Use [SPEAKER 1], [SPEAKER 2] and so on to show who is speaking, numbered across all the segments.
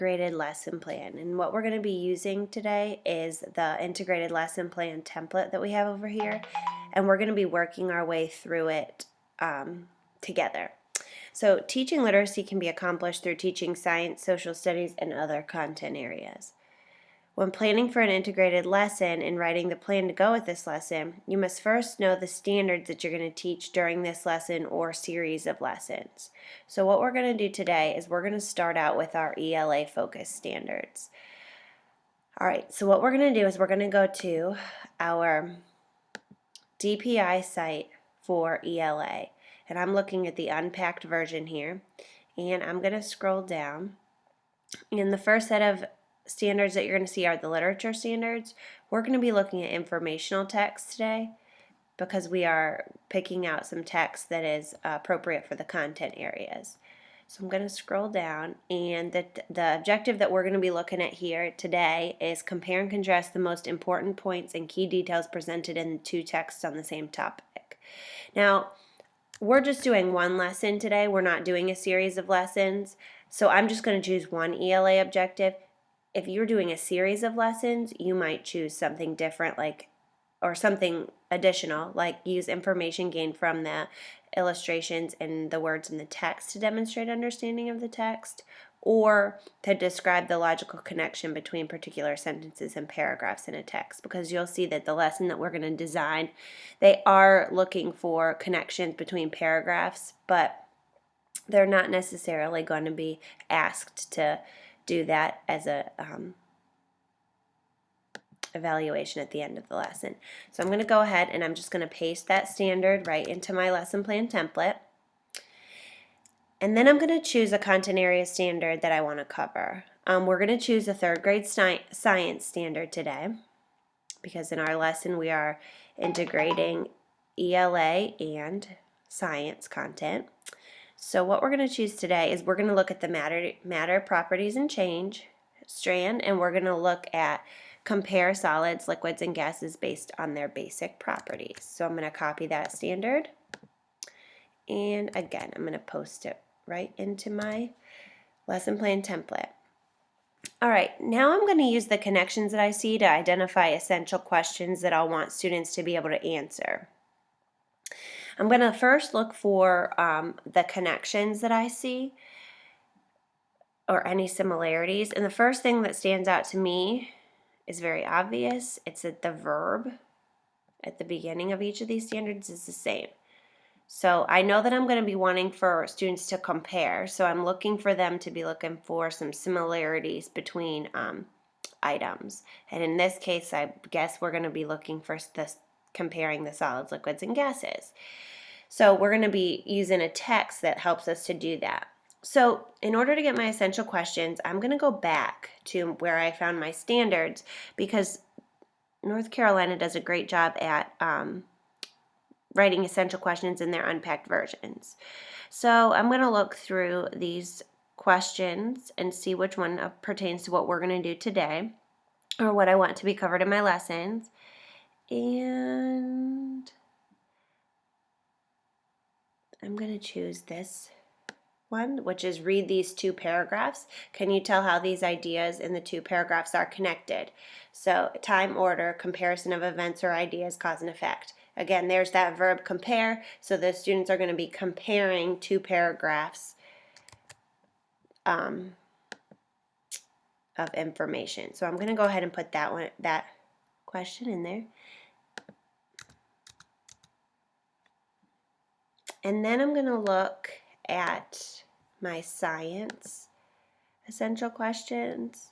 [SPEAKER 1] integrated lesson plan. And what we're going to be using today is the integrated lesson plan template that we have over here. And we're going to be working our way through it together. So teaching literacy can be accomplished through teaching science, social studies, and other content areas. When planning for an integrated lesson and writing the plan to go with this lesson, you must first know the standards that you're going to teach during this lesson or series of lessons. So what we're going to do today is we're going to start out with our ELA focus standards. Alright, so what we're going to do is we're going to go to our DPI site for ELA. And I'm looking at the unpacked version here. And I'm going to scroll down. And the first set of standards that you're going to see are the literature standards. We're going to be looking at informational text today because we are picking out some text that is appropriate for the content areas. So I'm going to scroll down, and the objective that we're going to be looking at here today is compare and contrast the most important points and key details presented in the two texts on the same topic. Now, we're just doing one lesson today. We're not doing a series of lessons. So I'm just going to choose one ELA objective. If you're doing a series of lessons, you might choose something different, or something additional, like use information gained from the illustrations and the words in the text to demonstrate understanding of the text, or to describe the logical connection between particular sentences and paragraphs in a text, because you'll see that the lesson that we're going to design, they are looking for connections between paragraphs, but they're not necessarily going to be asked to do that as a evaluation at the end of the lesson. So I'm going to go ahead and I'm just going to paste that standard right into my lesson plan template. And then I'm going to choose a content area standard that I want to cover. We're going to choose a third grade science standard today because in our lesson we are integrating ELA and science content. So what we're going to choose today is we're going to look at the matter properties and change strand, and we're going to look at compare solids, liquids, and gases based on their basic properties. So I'm going to copy that standard, and again I'm going to post it right into my lesson plan template. Alright, now I'm going to use the connections that I see to identify essential questions that I'll want students to be able to answer. I'm going to first look for the connections that I see or any similarities, and the first thing that stands out to me is very obvious. It's that the verb at the beginning of each of these standards is the same. So I know that I'm going to be wanting for students to compare, so I'm looking for them to be looking for some similarities between items. And in this case, I guess we're going to be looking for this, comparing the solids, liquids, and gases. So we're going to be using a text that helps us to do that. So in order to get my essential questions, I'm going to go back to where I found my standards because North Carolina does a great job at writing essential questions in their unpacked versions. So I'm going to look through these questions and see which one pertains to what we're going to do today or what I want to be covered in my lessons. And I'm going to choose this one, which is read these two paragraphs. Can you tell how these ideas in the two paragraphs are connected? So time, order, comparison of events or ideas, cause and effect. Again, there's that verb compare, so the students are going to be comparing two paragraphs of information. So I'm going to go ahead and put that question in there. And then I'm going to look at my science essential questions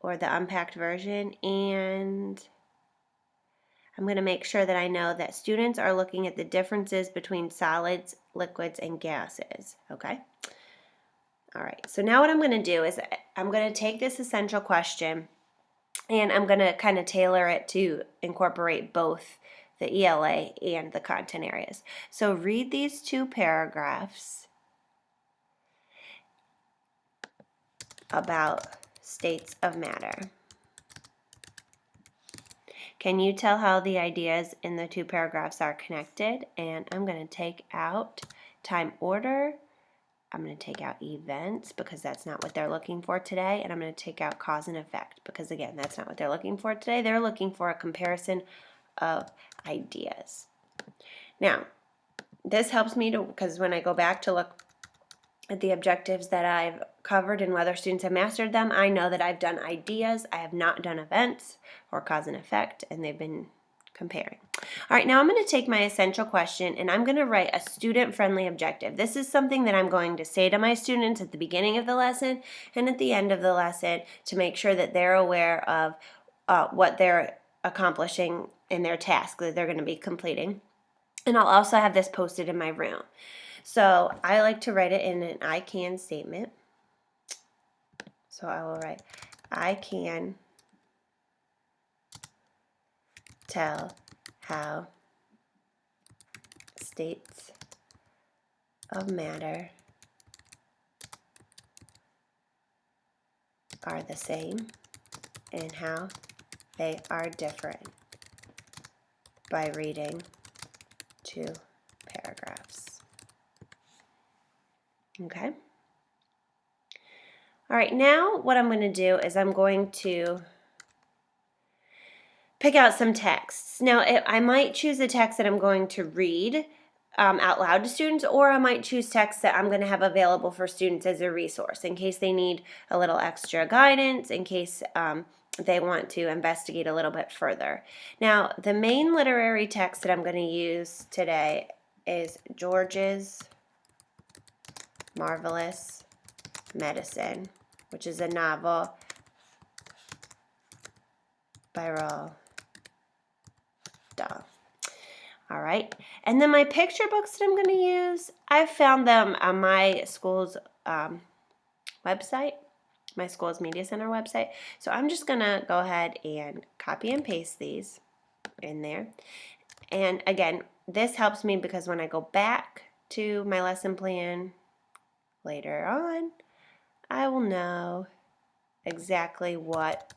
[SPEAKER 1] or the unpacked version, and I'm going to make sure that I know that students are looking at the differences between solids, liquids, and gases. Okay? Alright, so now what I'm going to do is I'm going to take this essential question and I'm going to kind of tailor it to incorporate both the ELA and the content areas. So read these two paragraphs about states of matter. Can you tell how the ideas in the two paragraphs are connected? And I'm going to take out time, order, I'm going to take out events because that's not what they're looking for today. And I'm going to take out cause and effect because, again, that's not what they're looking for today. They're looking for a comparison of ideas. Now, this helps me to, because when I go back to look at the objectives that I've covered and whether students have mastered them, I know that I've done ideas, I have not done events or cause and effect, and they've been comparing. All right, now I'm going to take my essential question and I'm going to write a student-friendly objective. This is something that I'm going to say to my students at the beginning of the lesson and at the end of the lesson to make sure that they're aware of what they're accomplishing in their task that they're going to be completing. And I'll also have this posted in my room. So I like to write it in an I can statement. So I will write, I can tell how states of matter are the same and how they are different by reading 2 paragraphs. Okay. All right, now what I'm going to do is I'm going to pick out some texts. Now, I might choose a text that I'm going to read out loud to students, or I might choose texts that I'm going to have available for students as a resource in case they need a little extra guidance, in case they want to investigate a little bit further. Now, the main literary text that I'm going to use today is George's Marvelous Medicine, which is a novel by Roald Dahl. All right, and then my picture books that I'm going to use, I've found them on my school's website, my school's media center website. So I'm just going to go ahead and copy and paste these in there. And again, this helps me because when I go back to my lesson plan later on, I will know exactly what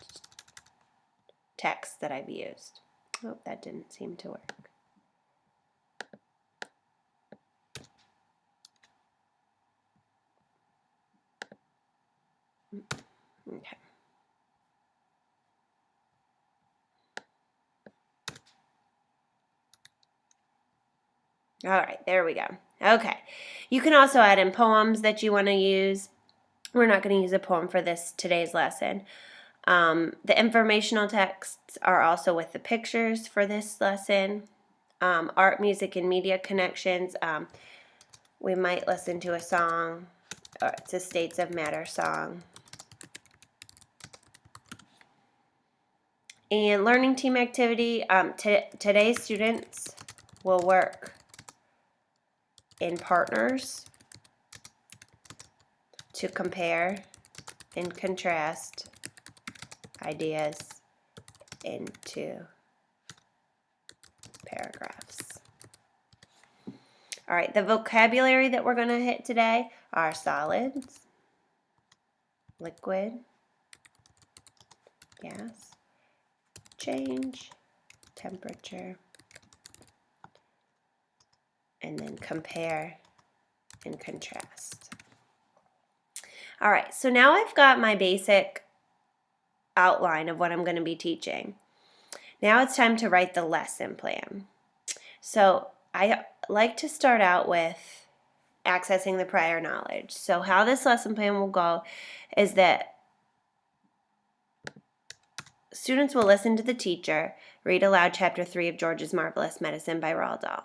[SPEAKER 1] text that I've used. Oh, that didn't seem to work. Okay. All right, there we go. Okay. You can also add in poems that you want to use. We're not going to use a poem for today's lesson. The informational texts are also with the pictures for this lesson. Art, music, and media connections. We might listen to a song. It's a States of Matter song. And learning team activity. Today's students will work in partners to compare and contrast ideas into paragraphs. All right, the vocabulary that we're going to hit today are solids, liquid, gas, change, temperature, and then compare and contrast. All right, so now I've got my basic outline of what I'm going to be teaching. Now it's time to write the lesson plan. So I like to start out with accessing the prior knowledge. So how this lesson plan will go is that students will listen to the teacher read aloud Chapter 3 of George's Marvelous Medicine by Roald Dahl.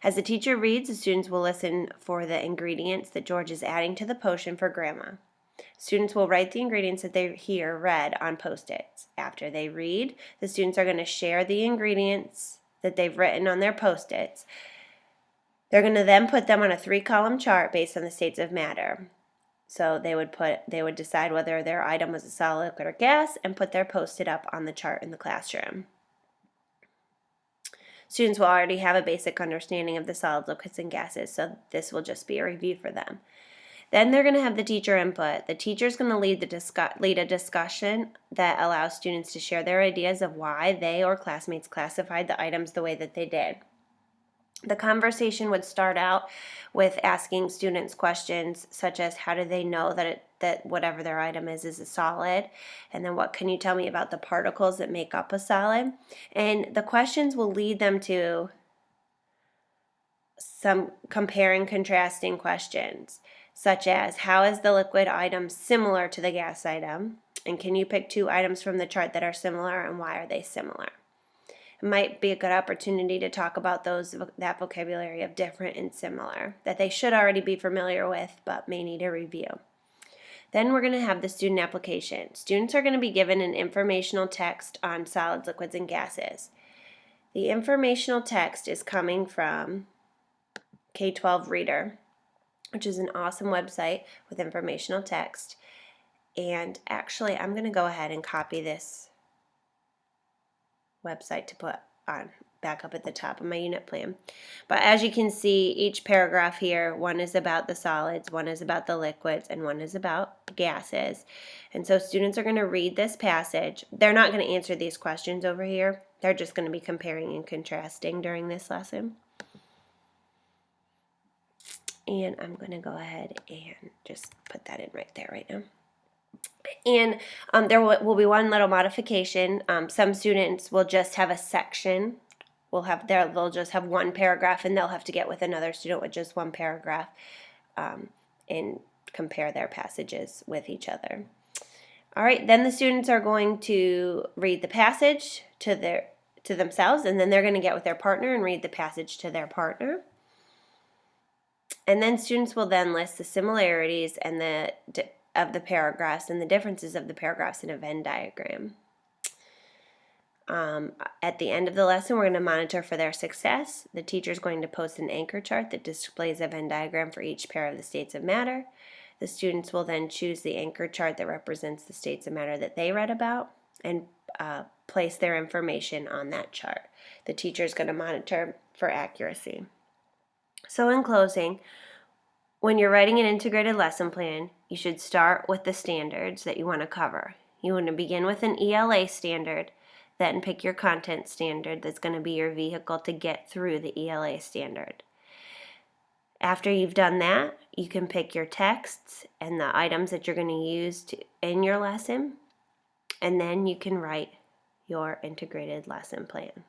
[SPEAKER 1] As the teacher reads, the students will listen for the ingredients that George is adding to the potion for Grandma. Students will write the ingredients that they hear read on Post-its. After they read, the students are going to share the ingredients that they've written on their Post-its. They're going to then put them on a 3-column chart based on the states of matter. So they would decide whether their item was a solid, liquid, or gas and put their Post-it up on the chart in the classroom. Students will already have a basic understanding of the solids, liquids, and gases, so this will just be a review for them. Then they're going to have the teacher input. The teacher is going to lead a discussion that allows students to share their ideas of why they or classmates classified the items the way that they did. The conversation would start out with asking students questions such as, how do they know that whatever their item is a solid? And then, what can you tell me about the particles that make up a solid? And the questions will lead them to some comparing, contrasting questions, such as, how is the liquid item similar to the gas item? And can you pick 2 items from the chart that are similar, and why are they similar? It might be a good opportunity to talk about that vocabulary of different and similar that they should already be familiar with but may need a review. Then we're going to have the student application. Students are going to be given an informational text on solids, liquids, and gases. The informational text is coming from K-12 Reader, which is an awesome website with informational text. And actually, I'm going to go ahead and copy this website to put on back up at the top of my unit plan. But as you can see, each paragraph here, one is about the solids, one is about the liquids, and one is about gases. And so students are going to read this passage. They're not going to answer these questions over here. They're just going to be comparing and contrasting during this lesson. And I'm going to go ahead and just put that in right there right now. And there will be one little modification. Some students will just have a section. They'll just have one paragraph, and they'll have to get with another student with just one paragraph and compare their passages with each other. All right, then the students are going to read the passage to themselves, and then they're going to get with their partner and read the passage to their partner. And then students will then list the similarities and of the paragraphs and the differences of the paragraphs in a Venn diagram. At the end of the lesson, we're going to monitor for their success. The teacher is going to post an anchor chart that displays a Venn diagram for each pair of the states of matter. The students will then choose the anchor chart that represents the states of matter that they read about and place their information on that chart. The teacher is going to monitor for accuracy. So in closing, when you're writing an integrated lesson plan, you should start with the standards that you want to cover. You want to begin with an ELA standard, then pick your content standard that's going to be your vehicle to get through the ELA standard. After you've done that, you can pick your texts and the items that you're going to use in your lesson, and then you can write your integrated lesson plan.